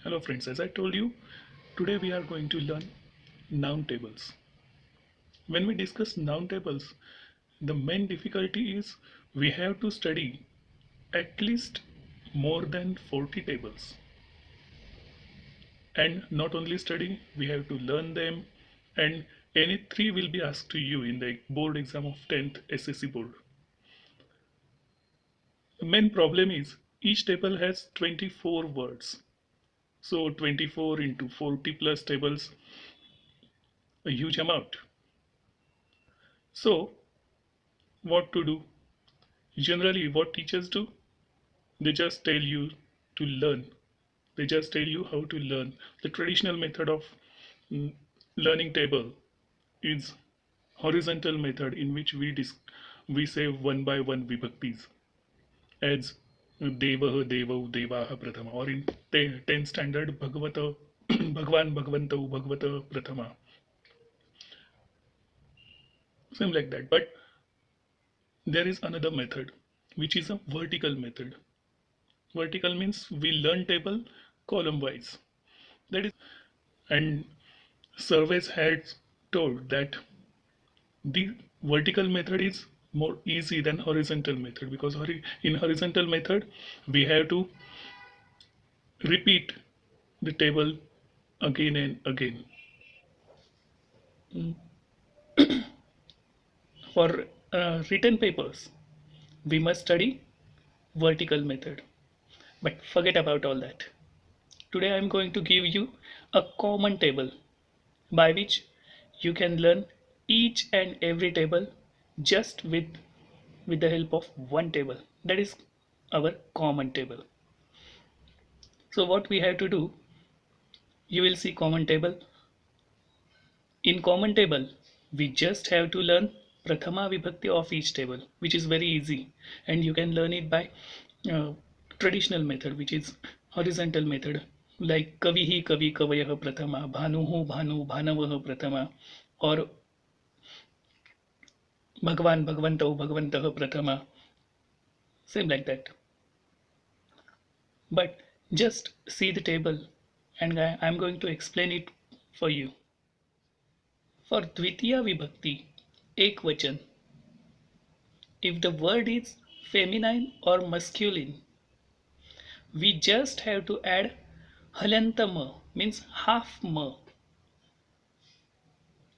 Hello friends, as I told you, today we are going to learn noun tables. When we discuss noun tables, the main difficulty is we have to study at least more than 40 tables. And not only study, we have to learn them, and any three will be asked to you in the board exam of 10th SSC board. The main problem is each table has 24 words. So 24 into 40 plus tables, a huge amount. So what to do? Generally, what teachers do, they just tell you to learn. They just tell you how to learn. The traditional method of mm, learning table is horizontal method in which we say one by one vibhaktis as devah devau devaha prathama, or in 10th standard bhagavata bhagwan bhagavantau bhagavata prathama, same like that. But there is another method which is a vertical method. Vertical means we learn table column wise. That is, and surveys had told that the vertical method is more easy than horizontal method, because in horizontal method we have to repeat the table again and again. For written papers, we must study vertical method. But forget about all that. Today I am going to give you a common table by which you can learn each and every table just with the help of one table, that is our common table. So what we have to do, you will see common table. In common table we just have to learn prathama vibhakti of each table, which is very easy, and you can learn it by uh, traditional method, which is horizontal method, like kavihi kavi kavayah prathama, bhanuhu bhanu bhanavah prathama, or bhagwan bhagavantau bhagavantah prathama, same like that. But just see the table, and I'm going to explain it for you. For Dvitiya Vibhakti, Ekvachan, if the word is feminine or masculine, we just have to add halantama, means half ma,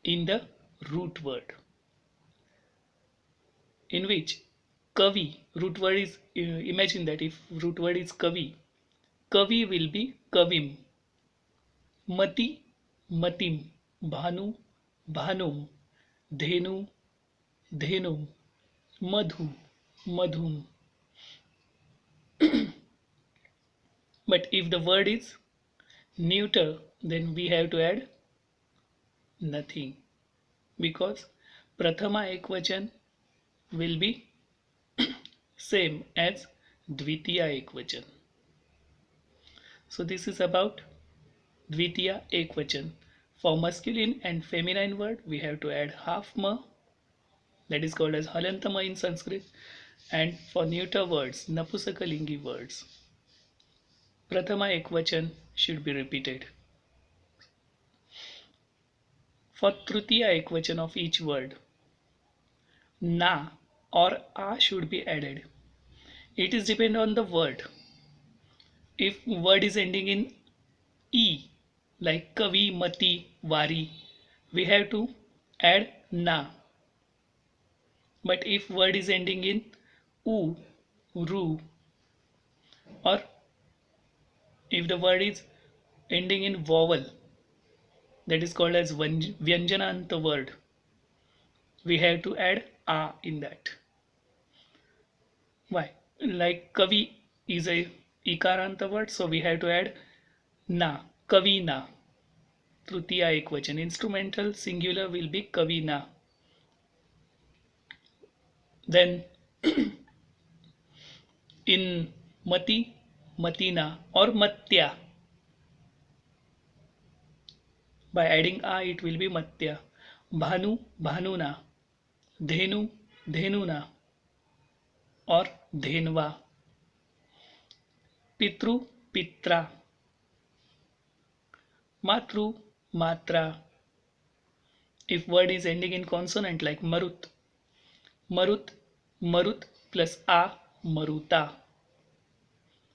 in the root word, in which kavi, root word is, imagine that if root word is kavi, kavi will be kavim, mati matim, bhanu bhanum, dhenu dhenum, madhu madhum. But if the word is neuter, then we have to add nothing, because prathama ekvachan will be same as dvitiya ekvachan. So this is about dvitiya ekvachan. For masculine and feminine word we have to add half ma, that is called as halantama in Sanskrit, and for neuter words, napusakalingi words, prathama ekvachan should be repeated. For tritiya ekvachan of each word, na or a should be added. It is depend on the word. If word is ending in e, like kavi, mati, vari, we have to add na. But if word is ending in u, ru, or if the word is ending in vowel, that is called as vyanjananta word, we have to add a in that. Why? Like kavi is a ikaranta word, so we have to add na, kavina. Tritiya ekvachan. Instrumental singular will be kavina. Then in mati, matina, or matya, by adding a it will be matya. Bhanu, bhanuna. Dhenu, dhenuna, or dhenva. Pitru, pitra. Matru, Matra. If word is ending in consonant like Marut, Marut, Marut plus A, Maruta.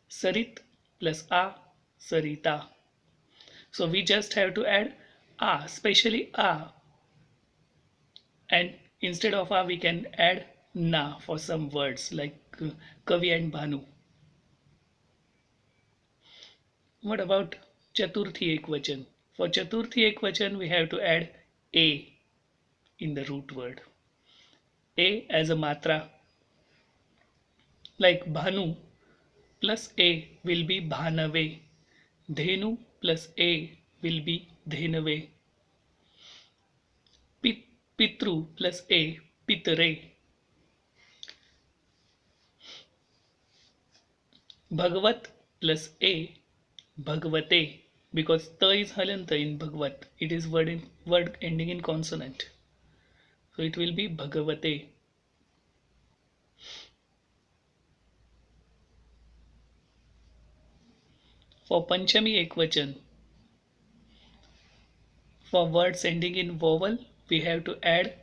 Sarit plus A, Sarita. So we just have to add A, especially A, and instead of A we can add Na for some words like Kavi and Bhanu. What about Chaturthi Ekvachan? For Chaturthi Ekvachan we have to add A in the root word. A as a matra, like Bhanu plus A will be Bhanave. Dhenu plus A will be Dhenave. Pitru plus A, Pitre. Bhagavat plus A, Bhagavate. Because ta is halanta in Bhagavat. It is word ending in consonant. So it will be Bhagavate. For Panchami Ekvachan, for words ending in vowel, we have to add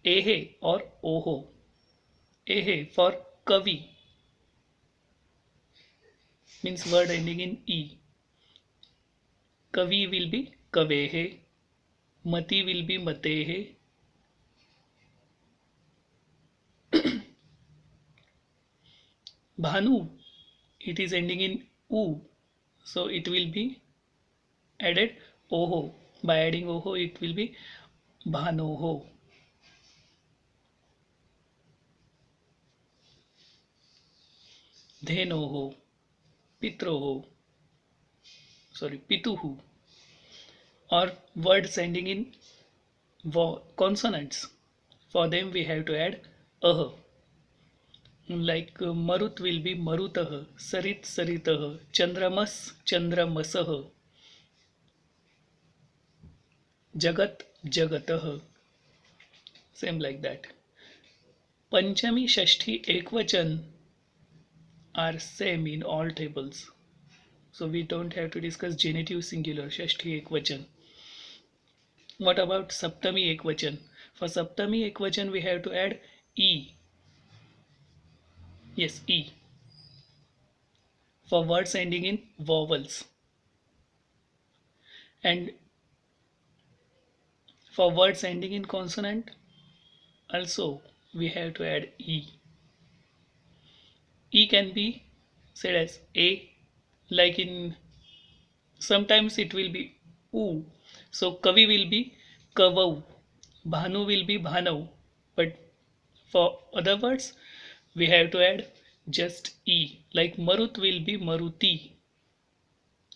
ehe or oho. Ehe for Kavi means word ending in e. Kavi will be Kavehe. Mati will be Matehe. Bhanu, it is ending in u, so it will be added oho. By adding oho, it will be Bhanoho. Dhenoho, Pitroho, Pituhu, or words ending in consonants. For them, we have to add ah. Like Marut will be Marutah, Sarit Saritah, Chandramas Chandramasah, Jagat Jagatah. Same like that. Panchami, Shashti, Ekvachan are same in all tables. So we don't have to discuss genitive singular, Shashti Ekvachan. What about Saptami Ekvachan? For Saptami Ekvachan we have to add E. Yes, E. For words ending in vowels. And for words ending in consonant also we have to add E. E can be said as A, like in sometimes it will be U. So Kavi will be Kavau, Bhanu will be Bhanav, but for other words we have to add just E, like Marut will be Maruti,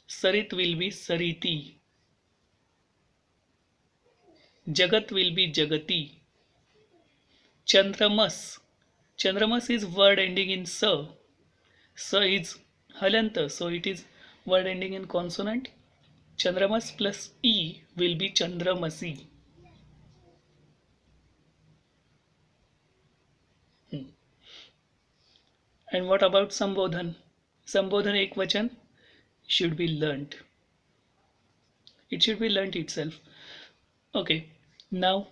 Sarit will be Sariti, Jagat will be Jagati, Chandramas. Chandramas is word ending in Sa. Sa is Halanta, so it is word ending in consonant. Chandramas plus E will be Chandramasi. And what about Sambodhan? Sambodhan Ekvachan should be learnt. It should be learnt itself. Okay, now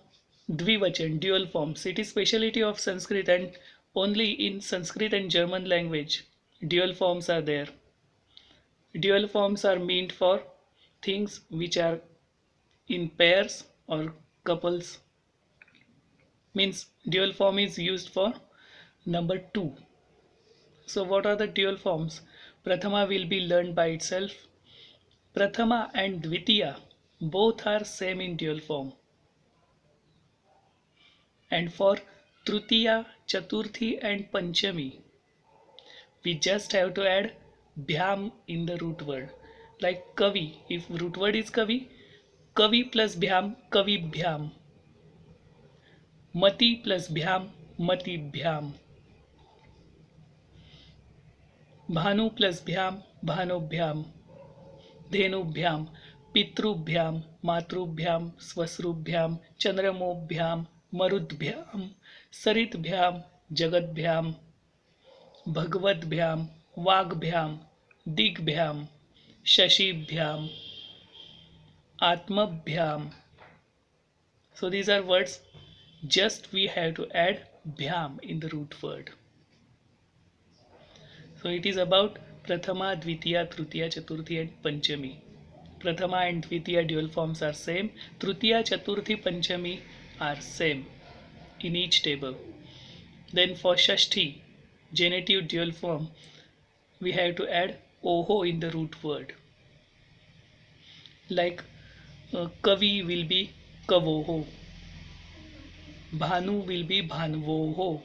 Dvivachan, dual forms. It is speciality of Sanskrit and only in Sanskrit and German language dual forms are there. Dual forms are meant for things which are in pairs or couples. Means dual form is used for number 2. So what are the dual forms? Prathama will be learned by itself. Prathama and Dvitiya both are same in dual form. And for Tritiya, Chaturthi and Panchami, we just have to add Bhyam in the root word. Like Kavi, if root word is Kavi, Kavi plus Bhyam, Kavi Bhyam. Mati plus Bhyam, Mati Bhyam. Bhanu plus Bhyam, Bhanobhyam. Dhenubhyam, Pitrubhyam, Matrubhyam, Swasrubhyam, Chandramobhyam, Marudbhyam, Saritbhyam, Jagatbhyam, Bhagavadbhyam, Vagbhyam, Digbhyam, Shashibhyam. Atmabhyam. So these are words, just we have to add bhyam in the root word. So it is about Prathama, Dvitiya, Tritiya, Chaturthi and Panchami. Prathama and Dvitiya dual forms are same. Tritiya, Chaturthi, Panchami are same in each table. Then for Shashti, genitive dual form, we have to add oho in the root word. Like Kavi will be Kavoho, Bhanu will be Bhanvoho,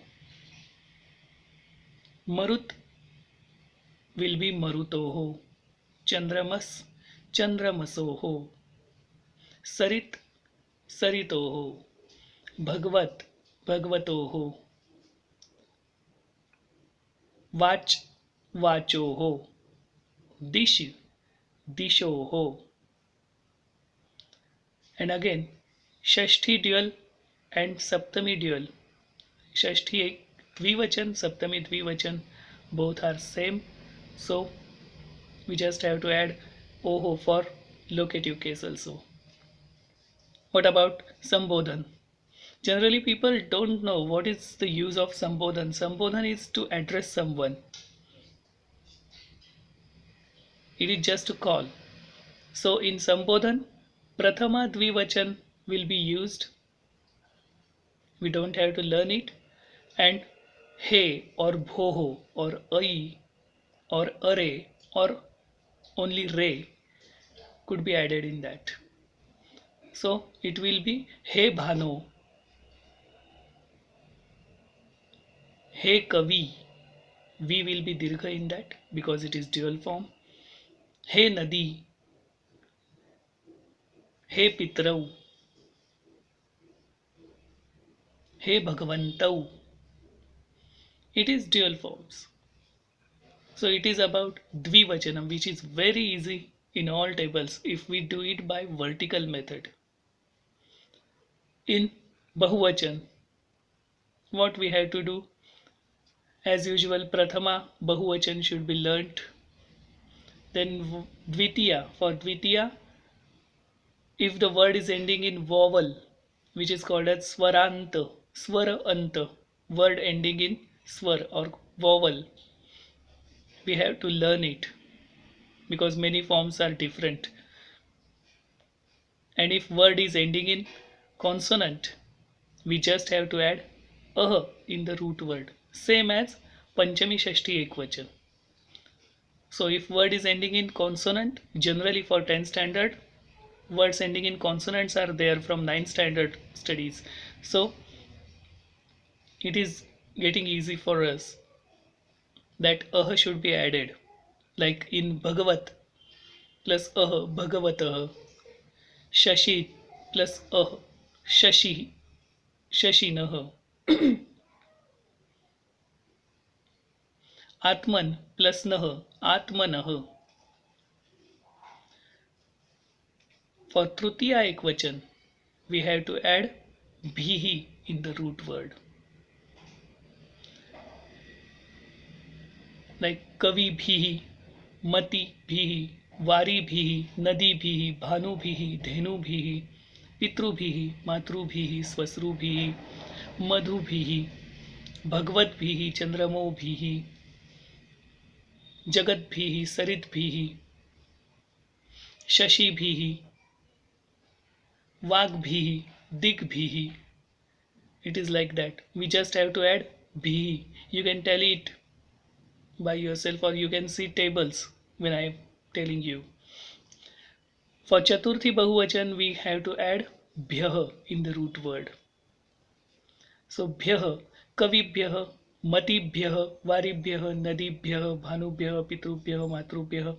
Marut will be Marutoho, Chandramas Chandramasoho, Sarit Saritoho, Bhagvat Bhagvatoho, Vach Vachoho, Dish Dishoho. And again, Shashti dual and Saptami dual. Shashti Dvivachan, Saptami Dvivachan, both are same. So we just have to add Oho for locative case also. What about Sambodhan? Generally, people don't know what is the use of Sambodhan. Sambodhan is to address someone. It is just to call. So in Sambodhan, Prathama Dvivachan will be used. We don't have to learn it. And He or Bhoho or Ai or Are or only Re could be added in that. So it will be He Bhano, He Kavi. We will be Dirgha in that because it is dual form. He Nadi, He Pitrau, He Bhagavantau. It is dual forms. So it is about Dvivachanam, which is very easy in all tables if we do it by vertical method. In Bahuvachan, what we have to do? As usual, Prathama Bahuvachan should be learnt. Then Dvitiya, for Dvitiya, if the word is ending in vowel, which is called as Swaranta, Swara Anta, word ending in Swar or vowel, we have to learn it because many forms are different. And if word is ending in consonant, we just have to add ah in the root word, same as Panchami Shashti Ekvachan. So if word is ending in consonant, generally for 10th standard, words ending in consonants are there from 9th standard studies. So it is getting easy for us that should be added. Like in Bhagavat plus Bhagavatah, Shashi plus Shashi, Shashinah, Atman plus Nah, Atmanah. For Trutiya Ekvachan, we have to add Bhihi in the root word. Like Kavi Bhihi, Mati Bhihi, Vari Bhihi, Nadi Bhihi, Bhanu Bhihi, Dhenu Bhihi, Pitru Bhihi, Matru Bhihi, Swasru Bhihi, Madhu Bhihi, Bhagvat Bhihi, Chandramo Bhihi, Jagat Bhihi, Sarit Bhihi, Shashi Bhihi, Vag Bhihi, Dig Bhihi. It is like that. We just have to add Bhihi. You can tell it by yourself or you can see tables when I am telling you. For Chaturthi Bahuvachan, we have to add Bhyah in the root word. So Bhyah, Kavibhyah, Matibhyah, Varibhyah, Nadibhyah, Bhanubhyah, Pitrubhyah, Matrubhyah.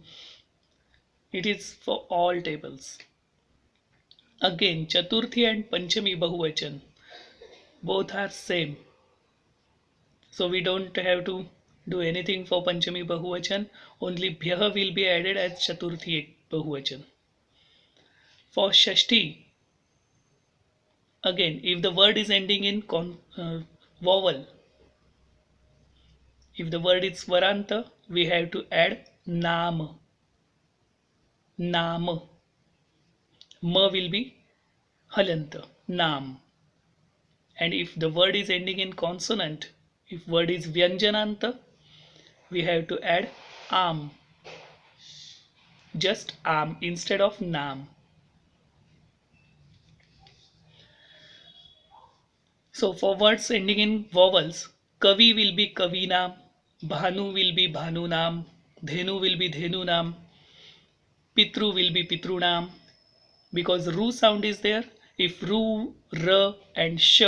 It is for all tables. Again, Chaturthi and Panchami Bahuvachan, both are same. So we don't have to do anything for Panchami Bahuvachan. Only Bhyah will be added as Chaturthi Bahuvachan. For Shashti, again, if the word is ending in vowel, if the word is Svaranta, we have to add Nam. Nam. Ma will be halanta, nam. And if the word is ending in consonant, if word is vyanjananta, we have to add am, just am instead of nam. So for words ending in vowels, kavi will be kavinam, bhanu will be bhanunam, dhenu will be dhenunam, pitru will be pitrunam, because ru sound is there. If ru, r and sh,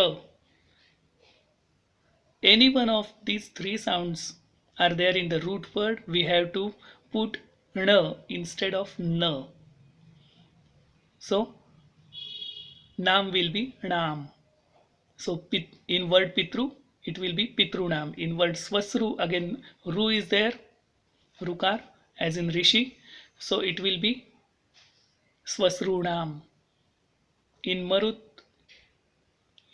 any one of these three sounds are there in the root word, we have to put n instead of n. So nam will be nam. So in word pitru, it will be pitrunam. In word swasru, again ru is there, rukar, as in rishi. So it will be swasrunam. In marut,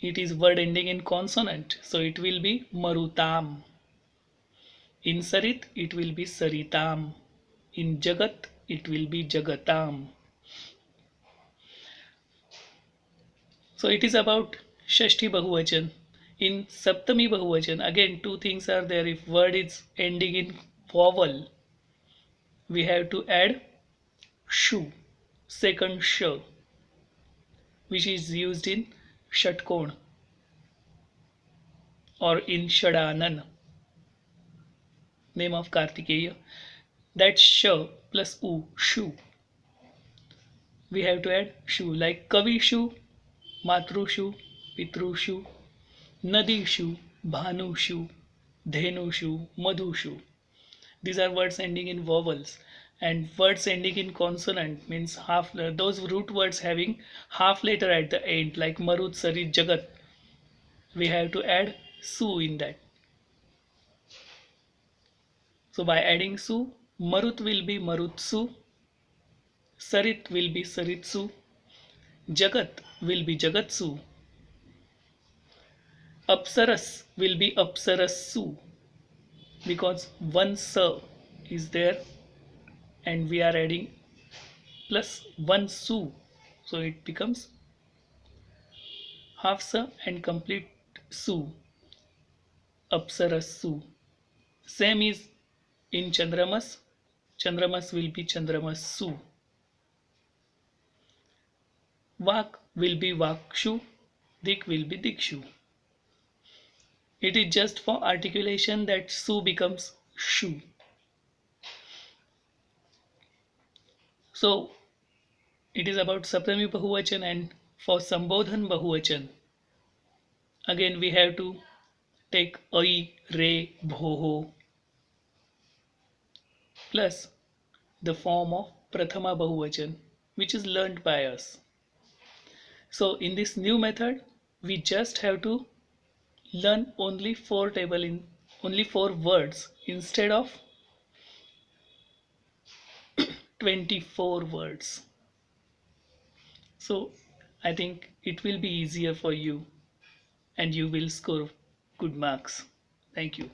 it is word ending in consonant. So it will be marutam. In sarit, it will be saritam. In jagat, it will be jagatam. So it is about Shashti Bahuvachan. In Saptami Bahuvachan, again two things are there. If word is ending in vowel, we have to add shu, second sh, which is used in Shatkon or in Shadanan, name of Kartikeya. That sh plus u, shu. We have to add shu, like Kavi shu, Matru shu, Pitru shu, Nadi shu, Bhanu shu, Dhenu shu, Madhu shu. These are words ending in vowels, and words ending in consonant means half, those root words having half letter at the end, like Marut, Sarit, Jagat. We have to add su in that. So by adding su, Marut will be Marutsu, Sarit will be Saritsu, Jagat will be Jagatsu, Apsaras will be Apsarassu, because one sa is there and we are adding plus one su, so it becomes half sa and complete su, Apsarassu. Same is in Chandramas. Chandramas will be Chandramassu. Vak will be Vakshu. Dik will be Dikshu. It is just for articulation that su becomes shu. So it is about Saptami Bahuvachan, and for Sambodhan Bahuvachan, again we have to take ai, re, bhoho plus the form of Prathama Bahuvachan, which is learnt by us. So in this new method, we just have to learn only four words instead of 24 words. So I think it will be easier for you and you will score good marks. Thank you.